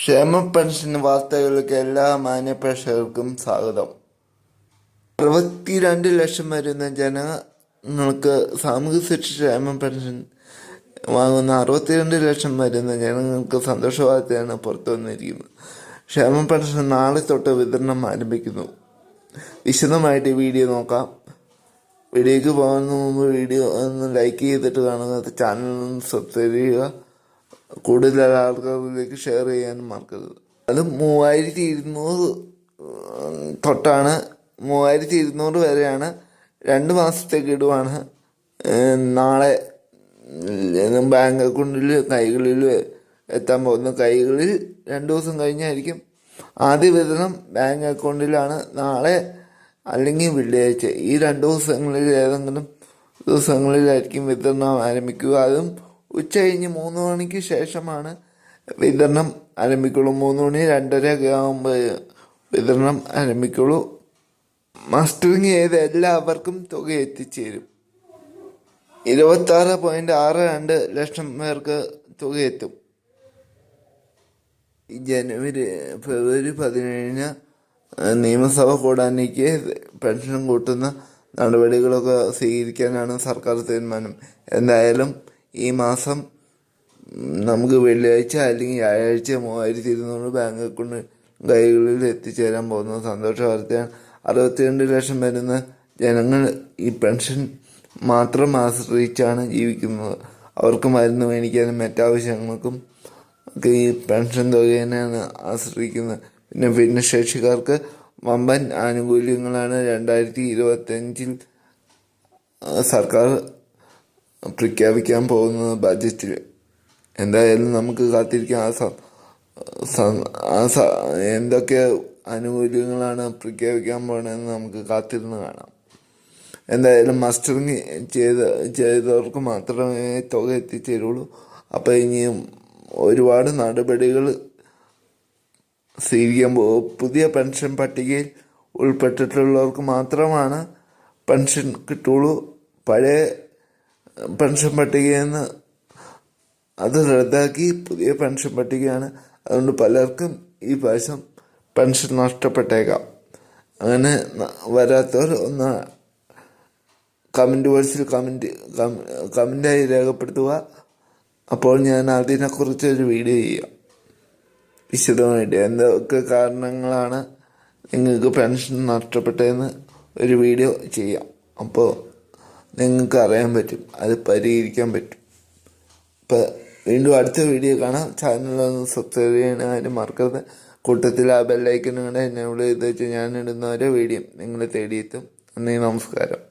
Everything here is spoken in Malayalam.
ക്ഷേമ പെൻഷൻ വാർത്തകൾക്ക് എല്ലാ മാന്യപ്രേക്ഷകർക്കും സ്വാഗതം. 62 ലക്ഷം വരുന്ന ജനങ്ങൾക്ക് സാമൂഹ്യ സുരക്ഷ ക്ഷേമ പെൻഷൻ വാങ്ങുന്ന 62 ലക്ഷം വരുന്ന ജനങ്ങൾക്ക് സന്തോഷ വാർത്തയാണ് പുറത്തു വന്നിരിക്കുന്നത്. ക്ഷേമ പെൻഷൻ നാളെ തൊട്ട് വിതരണം ആരംഭിക്കുന്നു. വിശദമായിട്ട് വീഡിയോ നോക്കാം. വീഡിയോയ്ക്ക് പോകുന്ന മുമ്പ് വീഡിയോ ഒന്ന് ലൈക്ക് ചെയ്തിട്ട് കാണുക, ചാനൽ സബ്സ്ക്രൈബ് ചെയ്യുക, കൂടുതൽ ആൾക്കാരിലേക്ക് ഷെയർ ചെയ്യാനും മറക്കരുത്. അത് 3200 തൊട്ടാണ് 3200 വരെയാണ്. 2 മാസത്തെ ഗഡുവാണ്. നാളെ ബാങ്ക് അക്കൗണ്ടിൽ കൈകളിൽ എത്താൻ പോകുന്ന കൈകളിൽ 2 ദിവസം കഴിഞ്ഞായിരിക്കും ആദ്യ വിതരണം. ബാങ്ക് അക്കൗണ്ടിലാണ് നാളെ അല്ലെങ്കിൽ വെള്ളിയാഴ്ച. ഈ 2 ദിവസങ്ങളിൽ ഏതെങ്കിലും ദിവസങ്ങളിലായിരിക്കും വിതരണം ആരംഭിക്കുക. അതും ഉച്ച കഴിഞ്ഞ് 3 മണിക്ക് ശേഷമാണ് വിതരണം ആരംഭിക്കുള്ളൂ. 3 മണി 2:30 ആകുമ്പോൾ വിതരണം ആരംഭിക്കുള്ളൂ. മസ്റ്ററിങ് ചെയ്ത് എല്ലാവർക്കും തുക എത്തിച്ചേരും. 26.62 ലക്ഷം പേർക്ക് തുക എത്തും. ഫെബ്രുവരി 17 നിയമസഭ കൂടാനിക്ക് പെൻഷൻ കൂട്ടുന്ന നടപടികളൊക്കെ സ്വീകരിക്കാനാണ് സർക്കാർ തീരുമാനം. എന്തായാലും ഈ മാസം നമുക്ക് വെള്ളിയാഴ്ച അല്ലെങ്കിൽ വ്യാഴാഴ്ച 3200 ബാങ്ക് അക്കൗണ്ട് കൈകളിൽ എത്തിച്ചേരാൻ പോകുന്ന സന്തോഷ വാർത്തയാണ്. 62 ലക്ഷം വരുന്ന ജനങ്ങൾ ഈ പെൻഷൻ മാത്രം ആശ്രയിച്ചാണ് ജീവിക്കുന്നത്. അവർക്ക് മരുന്ന് മേടിക്കാനും മറ്റാവശ്യങ്ങൾക്കും ഒക്കെ ഈ പെൻഷൻ തുകയാണ് ആശ്രയിക്കുന്നത്. പിന്നെ ഭിന്നശേഷിക്കാർക്ക് വമ്പൻ ആനുകൂല്യങ്ങളാണ് 2025 സർക്കാർ പ്രഖ്യാപിക്കാൻ പോകുന്നത് ബജറ്റിൽ. എന്തായാലും നമുക്ക് കാത്തിരിക്കാം എന്തൊക്കെ ആനുകൂല്യങ്ങളാണ് പ്രഖ്യാപിക്കാൻ പോകുന്നതെന്ന് നമുക്ക് കാത്തിരുന്ന് കാണാം. എന്തായാലും മസ്റ്ററിങ് ചെയ്തവർക്ക് മാത്രമേ തുക എത്തിച്ചേരുള്ളൂ. അപ്പോൾ ഇനിയും ഒരുപാട് നടപടികൾ സ്വീകരിക്കാൻ പോകും. പുതിയ പെൻഷൻ പട്ടികയിൽ ഉൾപ്പെട്ടിട്ടുള്ളവർക്ക് മാത്രമാണ് പെൻഷൻ കിട്ടുള്ളൂ. പഴയ പെൻഷൻ പട്ടികയിൽ നിന്ന് അത് റദ്ദാക്കി പുതിയ പെൻഷൻ പട്ടികയാണ്. അതുകൊണ്ട് പലർക്കും ഈ പ്രാവശ്യം പെൻഷൻ നഷ്ടപ്പെട്ടേക്കാം. അങ്ങനെ വരാത്തവർ ഒന്ന് കമൻറ്റ് ബോക്സിൽ കമൻറ്റായി രേഖപ്പെടുത്തുക. അപ്പോൾ ഞാൻ അതിനെക്കുറിച്ചൊരു വീഡിയോ ചെയ്യാം വിശദമായിട്ട്. എന്തൊക്കെ കാരണങ്ങളാണ് നിങ്ങൾക്ക് പെൻഷൻ നഷ്ടപ്പെട്ടതെന്ന് ഒരു വീഡിയോ ചെയ്യാം. അപ്പോൾ നിങ്ങൾക്ക് അറിയാൻ പറ്റും, അത് പരിഹരിക്കാൻ പറ്റും. അപ്പോൾ വീണ്ടും അടുത്ത വീഡിയോ കാണാം. ചാനലൊന്ന് സബ്സ്ക്രൈബ് ചെയ്യാനും മറക്കരുത്. കൂട്ടത്തിൽ ആ ബെല്ലൈക്കനും കൂടെ എന്നെ ചെയ്ത് വെച്ച് ഞാൻ ഇടുന്ന ഓരോ വീഡിയോ നിങ്ങളെ തേടിയെത്തും. നന്ദി, നമസ്കാരം.